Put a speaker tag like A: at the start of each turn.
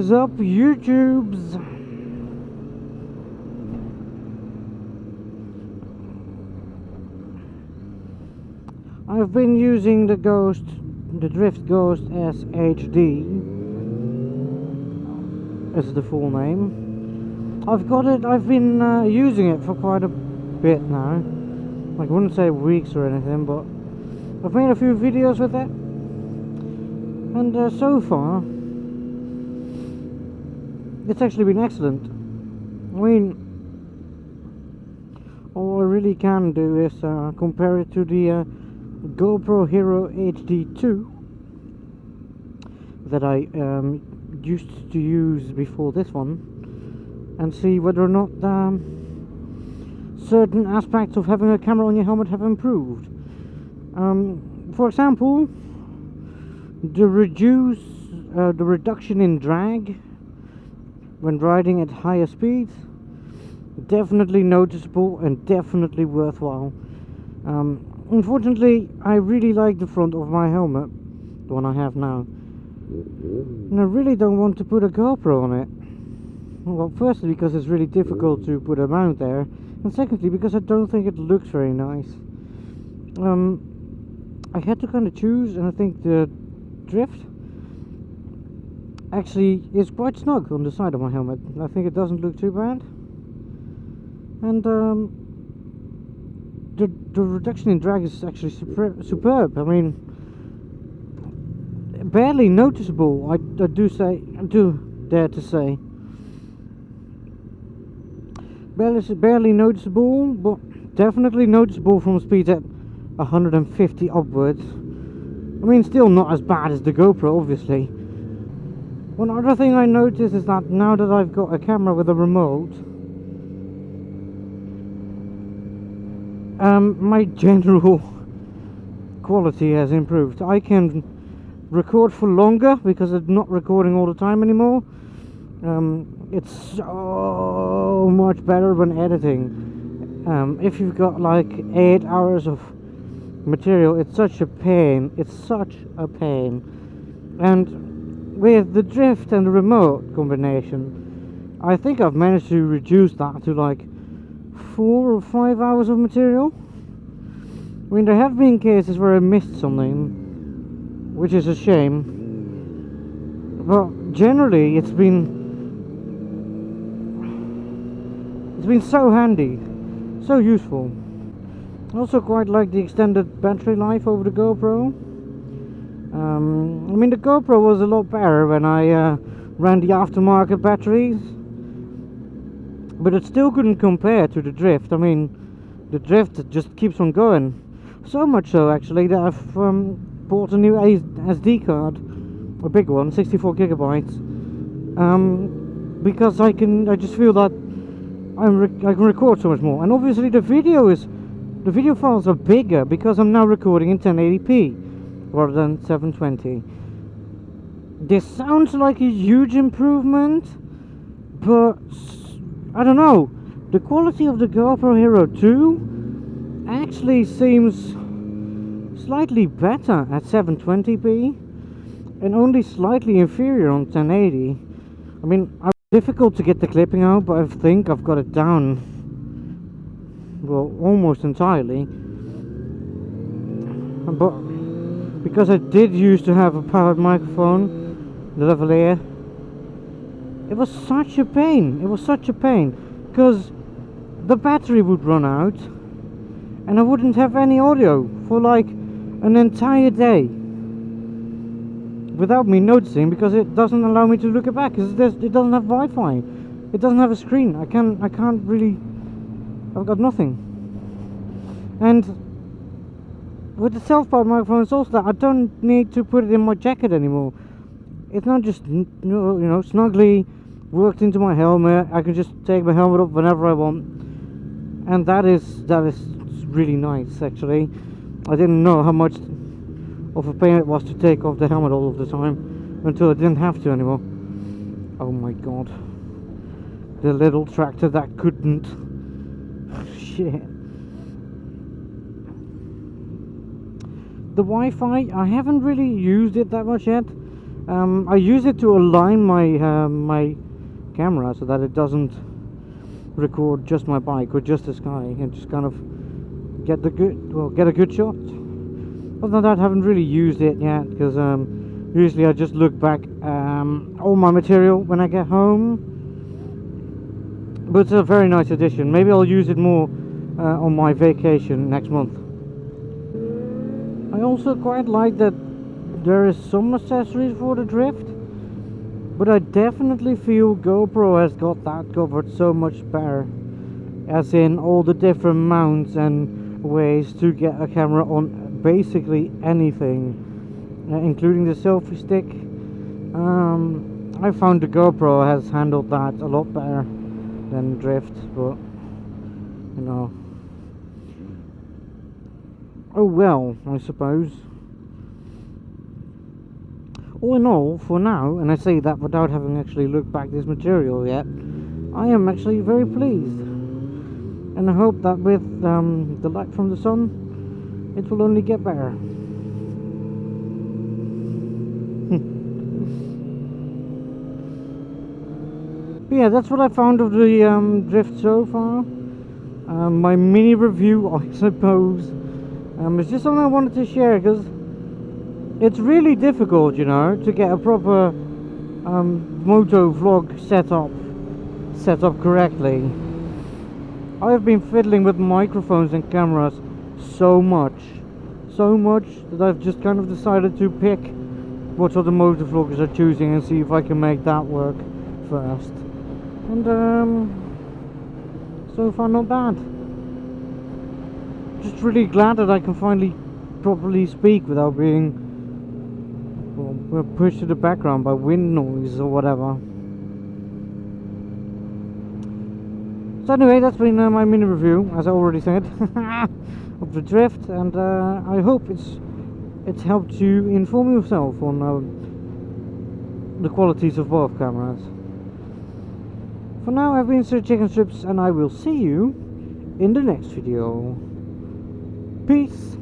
A: is up, YouTubes? I've been using the Drift Ghost SHD is the full name. I've been using it for quite a bit now. I wouldn't say weeks or anything, but I've made a few videos with it, and so far it's actually been excellent. I mean, all I really can do is compare it to the GoPro Hero HD2 that I used to use before this one, and see whether or not certain aspects of having a camera on your helmet have improved. For example, the reduction in drag when riding at higher speeds, definitely noticeable and definitely worthwhile. Unfortunately, I really like the front of my helmet, the one I have now, and I really don't want to put a GoPro on it. Well, firstly because it's really difficult to put a mount there, and secondly because I don't think it looks very nice. I had to kind of choose, and I think the Drift actually is quite snug on the side of my helmet. I think it doesn't look too bad, and the reduction in drag is actually superb. I mean, barely noticeable. I do dare to say, barely noticeable, but definitely noticeable from speeds at 150 upwards. I mean, still not as bad as the GoPro, obviously. One other thing I noticed is that now that I've got a camera with a remote, my general quality has improved. I can record for longer because it's not recording all the time anymore. It's so much better when editing. If you've got like 8 hours of material, it's such a pain. And with the Drift and the remote combination, I think I've managed to reduce that to like 4 or 5 hours of material. I mean, there have been cases where I missed something, which is a shame, but generally it's been so handy, so useful. I also quite like the extended battery life over the GoPro. I mean, the GoPro was a lot better when I ran the aftermarket batteries, but it still couldn't compare to the Drift. I mean, the Drift just keeps on going. So much so, actually, that I've bought a new SD card, a big one, 64 gigabytes, because I just feel that I can record so much more. And obviously the video files are bigger because I'm now recording in 1080p rather than 720. This sounds like a huge improvement, but I don't know. The quality of the GoPro Hero 2 actually seems slightly better at 720p and only slightly inferior on 1080. I mean, it's difficult to get the clipping out, but I think I've got it down, well, almost entirely. But because I did used to have a powered microphone, the lavalier, it was such a pain. Because the battery would run out and I wouldn't have any audio for like an entire day without me noticing, because it doesn't allow me to look it back, because it doesn't have Wi-Fi, it doesn't have a screen. I can't really, I've got nothing. And with the self-powered microphone, it's also that I don't need to put it in my jacket anymore. It's not just, you know, snugly worked into my helmet. I can just take my helmet up whenever I want, and that is really nice, actually. I didn't know how much of a pain it was to take off the helmet all of the time until I didn't have to anymore. Oh my god, the little tractor that couldn't. Shit. The Wi-Fi, I haven't really used it that much yet. I use it to align my camera so that it doesn't record just my bike or just the sky, and just kind of get a good shot. Other than that, I haven't really used it yet, because usually I just look back all my material when I get home. But it's a very nice addition. Maybe I'll use it more on my vacation next month. I also quite like that there is some accessories for the drift, but I definitely feel GoPro has got that covered so much better, as in all the different mounts and ways to get a camera on basically anything, including the selfie stick. I found the GoPro has handled that a lot better than drift, but you know, oh well, I suppose. All in all, for now, and I say that without having actually looked back this material yet, I am actually very pleased, and I hope that with the light from the sun, it will only get better. But yeah, that's what I found of the drift so far. My mini review, I suppose. It's just something I wanted to share, because it's really difficult, you know, to get a proper moto vlog set up correctly. I've been fiddling with microphones and cameras so much that I've just kind of decided to pick what other motor vloggers are choosing and see if I can make that work first. And so far not bad. Just really glad that I can finally properly speak without being, well, pushed to the background by wind noise or whatever. So anyway, that's been my mini review, as I already said, of the drift, and I hope it's helped you inform yourself on the qualities of both cameras. For now, I've been Sir Chickenstrips, and I will see you in the next video. Peace.